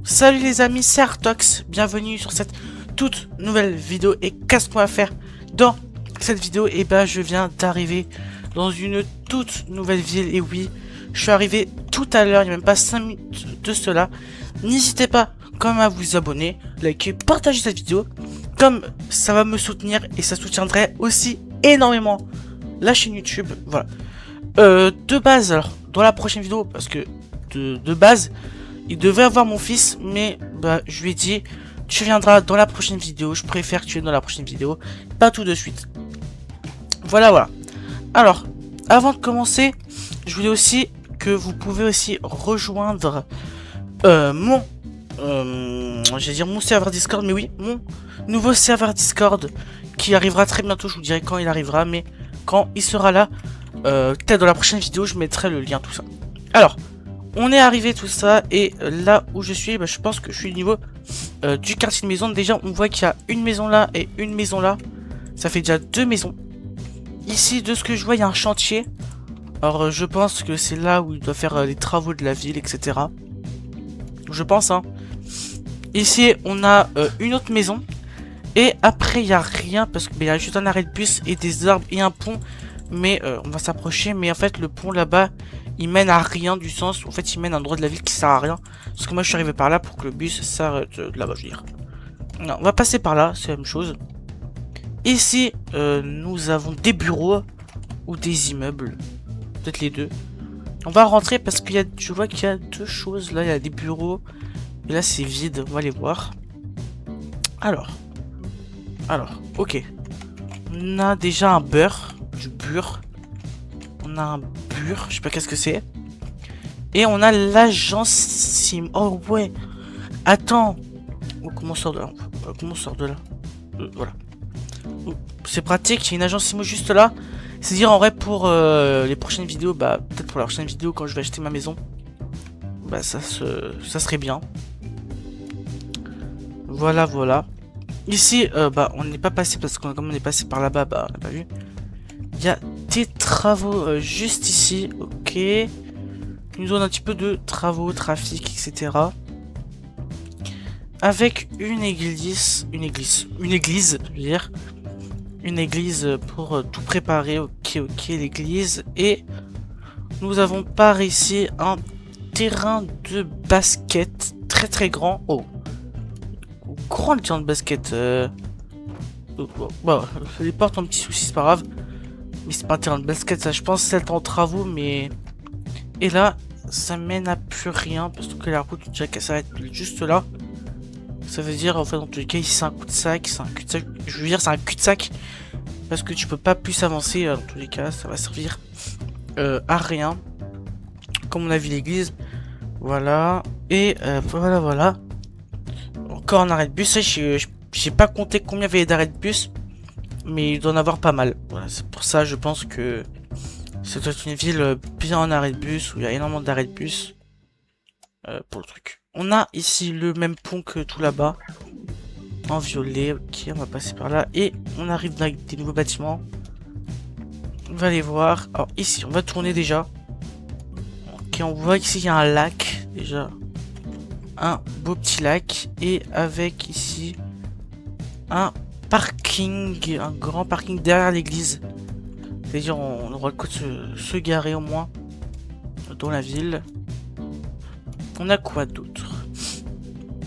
Salut les amis, c'est Artox, bienvenue sur cette toute nouvelle vidéo. Et qu'est-ce qu'on va faire dans cette vidéo? Et ben je viens d'arriver dans une toute nouvelle ville. Et oui, je suis arrivé tout à l'heure, il n'y a même pas 5 minutes de cela. N'hésitez pas quand même à vous abonner, liker, partager cette vidéo, comme ça va me soutenir et ça soutiendrait aussi énormément la chaîne YouTube. Voilà. De base, alors dans la prochaine vidéo, parce que de base il devait avoir mon fils, mais bah je lui ai dit tu viendras dans la prochaine vidéo, je préfère que tu viennes dans la prochaine vidéo, pas tout de suite. Voilà. Alors, avant de commencer, je voulais aussi que vous pouvez aussi rejoindre mon serveur Discord, mais oui, mon nouveau serveur Discord qui arrivera très bientôt. Je vous dirai quand il arrivera, mais quand il sera là, peut-être dans la prochaine vidéo, je mettrai le lien, tout ça. Alors, on est arrivé tout ça, et là où je suis, bah, je pense que je suis au niveau du quartier de maison. Déjà, on voit qu'il y a une maison là et une maison là. Ça fait déjà 2 maisons. Ici, de ce que je vois, il y a un chantier. Alors, je pense que c'est là où il doit faire les travaux de la ville, etc. Je pense, hein. Ici, on a une autre maison. Et après, il n'y a rien, parce qu'il y a juste un arrêt de bus et des arbres et un pont. Mais on va s'approcher. Mais en fait, le pont là-bas, il mène à rien, du sens où en fait il mène à un endroit de la ville qui sert à rien. Parce que moi je suis arrivé par là pour que le bus s'arrête là-bas, je veux dire. Non, on va passer par là, c'est la même chose. Ici, nous avons des bureaux ou des immeubles, peut-être les deux. On va rentrer parce qu'il y a, je vois qu'il y a 2 choses là, il y a des bureaux et là c'est vide. On va les voir. Alors, ok. On a déjà un beurre, du beurre. On a un bur, je sais pas qu'est-ce que c'est. Et on a l'agence sim. Oh ouais. Attends. Oh, comment on sort de là? Voilà. C'est pratique, il y a une agence Simo juste là. C'est-à-dire en vrai pour les prochaines vidéos, bah peut-être pour la prochaine vidéo quand je vais acheter ma maison. Bah ça serait bien. Voilà. Ici, bah on n'est pas passé parce que comme on est passé par là-bas, bah on n'a pas vu. Il y a des travaux juste ici, ok. Une zone un petit peu de travaux, trafic, etc. Avec une église, je veux dire. Une église pour tout préparer, ok, l'église. Et nous avons par ici un terrain de basket très grand. Oh, grand le terrain de basket. Bah, les portes ont un petit souci, c'est pas grave. Mais c'est pas un terrain de basket, ça je pense c'est en travaux, mais... Et là, ça mène à plus rien, parce que la route déjà qu'elle s'arrête juste là. Ça veut dire, en fait, dans tous les cas, ici c'est un cul-de-sac, je veux dire c'est un cul-de-sac, parce que tu peux pas plus avancer, dans tous les cas, ça va servir à rien. Comme on a vu l'église, voilà, et voilà. Encore un arrêt de bus, j'ai pas compté combien il y avait d'arrêts de bus. Mais il doit en avoir pas mal. Voilà, c'est pour ça je pense que c'est une ville bien en arrêt de bus, où il y a énormément d'arrêts de bus pour le truc. On a ici le même pont que tout là-bas, en violet. Ok, on va passer par là et on arrive dans des nouveaux bâtiments. On va les voir. Alors ici, on va tourner déjà. Ok, on voit qu'ici il y a un lac déjà, un beau petit lac, et avec ici un parking, un grand parking derrière l'église. C'est-à-dire on aura le coup de se garer au moins dans la ville. On a quoi d'autre?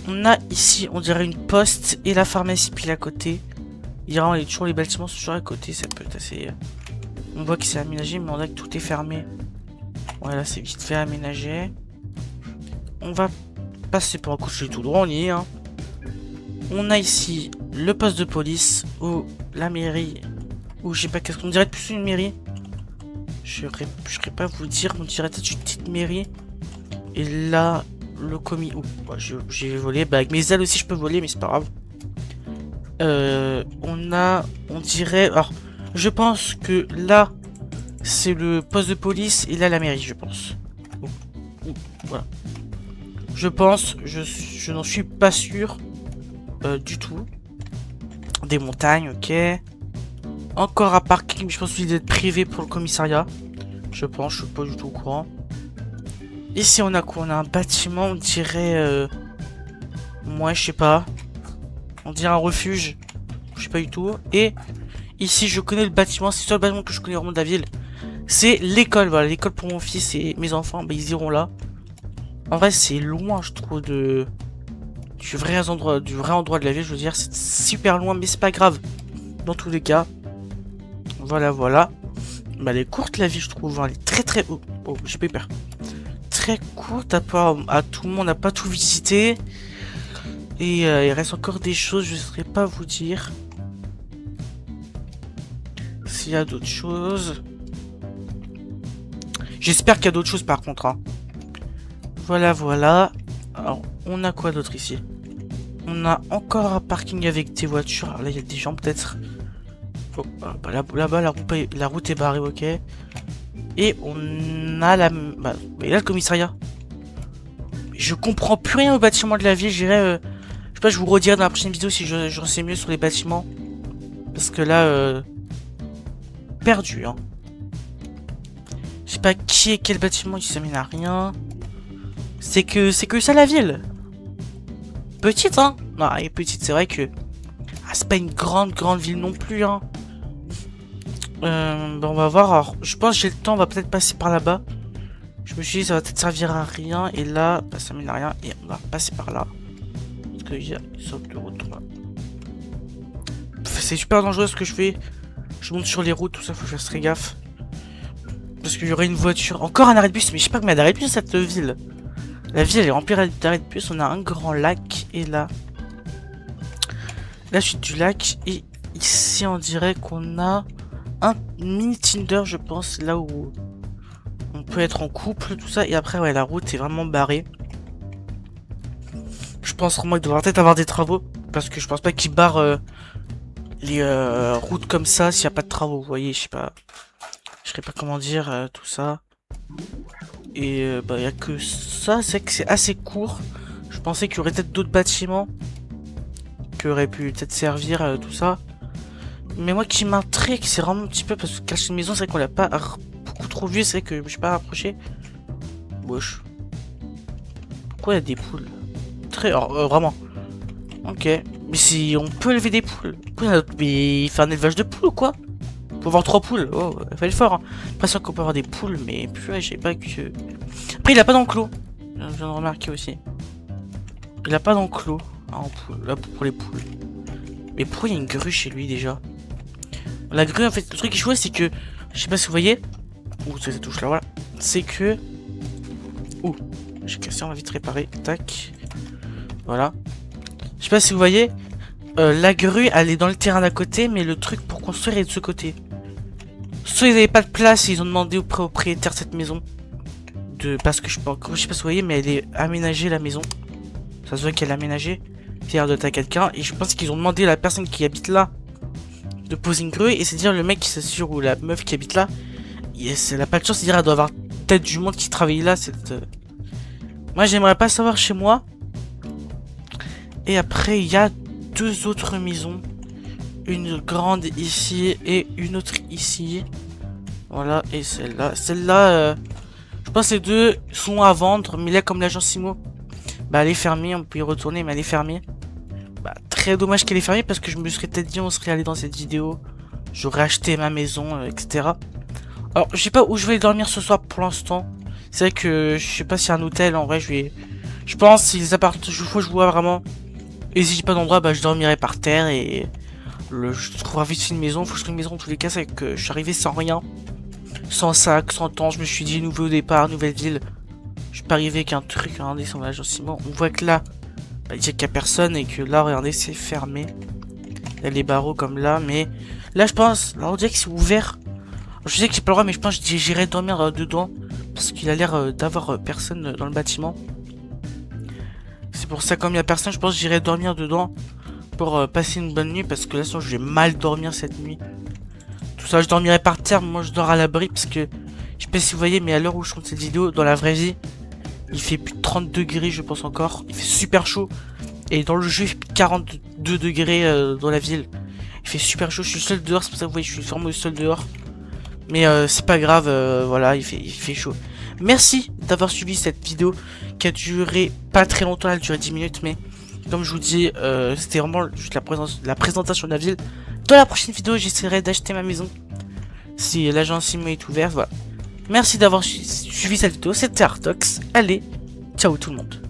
On a ici, on dirait une poste et la pharmacie pile à côté. Il y a toujours les bâtiments sont toujours à côté, ça peut être assez... On voit que c'est aménagé, mais on voit que tout est fermé. Voilà, c'est vite fait aménagé. On va passer par un coup de tout droit, on y est, hein. On a ici le poste de police ou la mairie, ou je sais pas qu'est-ce qu'on dirait, plus une mairie. Je saurais pas vous dire, on dirait peut-être une petite mairie. Et là, le commis. Oh, bah, j'ai volé. Bah, avec mes ailes aussi, je peux voler, mais c'est pas grave. On dirait. Alors, je pense que là, c'est le poste de police et là, la mairie, je pense. Voilà. Je pense, je n'en suis pas sûr du tout. Des montagnes, ok. Encore un parking, mais je pense qu'il doit être privé pour le commissariat. Je pense, je suis pas du tout au courant. Ici, on a quoi? On a un bâtiment, on dirait... Moi, je sais pas. On dirait un refuge. Je sais pas du tout. Et ici, je connais le bâtiment. C'est le seul bâtiment que je connais vraiment de la ville. C'est l'école, voilà. L'école pour mon fils et mes enfants. Bah, ils iront là. En vrai, c'est loin, je trouve, du vrai endroit de la ville. Je veux dire, c'est super loin, mais c'est pas grave. Dans tous les cas. Voilà, voilà. Bah, elle est courte, la ville, je trouve. Elle est très, très... Oh, oh j'ai pas eu peur. Très courte, à tout le monde n'a pas tout visité. Et il reste encore des choses, je ne saurais pas vous dire. S'il y a d'autres choses. J'espère qu'il y a d'autres choses par contre. Hein. Voilà, voilà. Alors, on a quoi d'autre ici? On a encore un parking avec des voitures. Alors là, il y a des gens peut-être. Oh, bah, là-bas, la route est barrée, ok. Et on a la... Bah, et là, le commissariat. Je comprends plus rien au bâtiment de la ville, j'irai... Je sais pas, je vous redirai dans la prochaine vidéo si j'en sais mieux sur les bâtiments. Parce que là, perdu, hein. Je sais pas qui est quel bâtiment, il s'amène à rien. C'est que ça la ville. Petite, hein. Non, elle est petite, c'est vrai que... Ah, c'est pas une grande ville non plus, hein. Bon, on va voir. Alors, je pense que j'ai le temps, on va peut-être passer par là-bas. Je me suis dit, ça va peut-être servir à rien. Et là, bah, ça mène à rien. Et on va passer par là. Parce qu'il y a une sorte de route là. C'est super dangereux ce que je fais. Je monte sur les routes, tout ça, faut que je fasse très gaffe. Parce qu'il y aurait une voiture. Encore un arrêt de bus, mais je sais pas combien d'arrêts de bus cette ville. La ville elle est remplie d'arrêts de bus. On a un grand lac. Et là. Là, je suis du lac. Et ici, on dirait qu'on a un mini Tinder, je pense. Là où on peut être en couple, tout ça. Et après, ouais, la route est vraiment barrée. Je pense vraiment qu'il devrait peut-être avoir des travaux. Parce que je pense pas qu'ils barrent les routes comme ça s'il n'y a pas de travaux. Vous voyez, je sais pas. Je sais pas comment dire tout ça. Et bah, il n'y a que ça. C'est que c'est assez court. Je pensais qu'il y aurait peut-être d'autres bâtiments qui auraient pu peut-être servir tout ça. Mais moi qui m'intrigue, c'est vraiment un petit peu parce que cacher une maison, c'est vrai qu'on l'a pas beaucoup trop vu. C'est vrai que je me suis pas rapproché. Wesh. Pourquoi il y a des poules? Très. Vraiment. Ok. Mais si on peut élever des poules. Mais il fait un élevage de poules ou quoi? Faut avoir 3 poules. Oh, il fallait le fort. Hein. L'impression qu'on peut avoir des poules, mais purée, je sais pas que. Après, il a pas d'enclos. Je viens de remarquer aussi. Il a pas d'enclos. Là, pour les poules. Mais pourquoi il y a une grue chez lui déjà? La grue, en fait, le truc qui joue, c'est que. Je sais pas si vous voyez. Ouh, ça touche là, voilà. C'est que. Ouh, j'ai cassé, on va vite réparer. Tac. Voilà. Je sais pas si vous voyez. La grue, elle est dans le terrain d'à côté, mais le truc pour construire est de ce côté. Soit ils avaient pas de place et ils ont demandé au propriétaire de cette maison. Parce que je sais pas si vous voyez, mais elle est aménagée la maison. Ça se voit qu'elle est aménagée. Pierre de taille quelqu'un. Et je pense qu'ils ont demandé à la personne qui habite là de poser une grue. Et c'est dire le mec qui s'assure ou la meuf qui habite là. Elle a pas de chance, c'est-à-dire elle doit avoir peut-être du monde qui travaille là. Moi j'aimerais pas savoir chez moi. Et après il y a 2 autres maisons. Une grande ici et une autre ici. Voilà, et celle-là. Celle-là, je pense que les deux sont à vendre. Mais là, comme l'agence Simo, bah, elle est fermée. On peut y retourner, mais elle est fermée. Bah, très dommage qu'elle est fermée parce que je me serais peut-être dit, on serait allé dans cette vidéo. J'aurais acheté ma maison, etc. Alors, je sais pas où je vais dormir ce soir pour l'instant. C'est vrai que je sais pas si y a un hôtel. En vrai, je pense si les appartements, je vois vraiment. Et si j'ai pas d'endroit, bah, je dormirai par terre et. Je trouverai vite une maison, faut que je trouve une maison en tous les cas, c'est que je suis arrivé sans rien. Sans sac, sans temps, je me suis dit nouveau départ, nouvelle ville. Je suis pas arrivé avec un truc, regardez, sur l'agence Simon. On voit que là, bah, il y a qu'il y a personne et que là, regardez, c'est fermé. Il y a les barreaux comme là, mais là, je pense, là, on dirait que c'est ouvert. Je sais que j'ai pas le droit, mais je pense que j'irai dormir dedans. Parce qu'il a l'air d'avoir personne dans le bâtiment. C'est pour ça, comme il y a personne, je pense que j'irai dormir dedans. Pour passer une bonne nuit parce que là sinon je vais mal dormir cette nuit. Tout ça je dormirai par terre, moi je dors à l'abri parce que je sais pas si vous voyez mais à l'heure où je tourne cette vidéo dans la vraie vie il fait plus de 30 degrés je pense encore, il fait super chaud et dans le jeu il fait plus de 42 degrés dans la ville. Il fait super chaud, je suis seul dehors, c'est pour ça que vous voyez je suis vraiment seul dehors Mais c'est pas grave, voilà, il fait chaud. Merci d'avoir suivi cette vidéo qui a duré pas très longtemps, elle a duré 10 minutes, mais comme je vous dis, c'était vraiment juste la présentation de la ville. Dans la prochaine vidéo, j'essaierai d'acheter ma maison. Si l'agence est ouverte, voilà. Merci d'avoir suivi cette vidéo, c'était Artox. Allez, ciao tout le monde.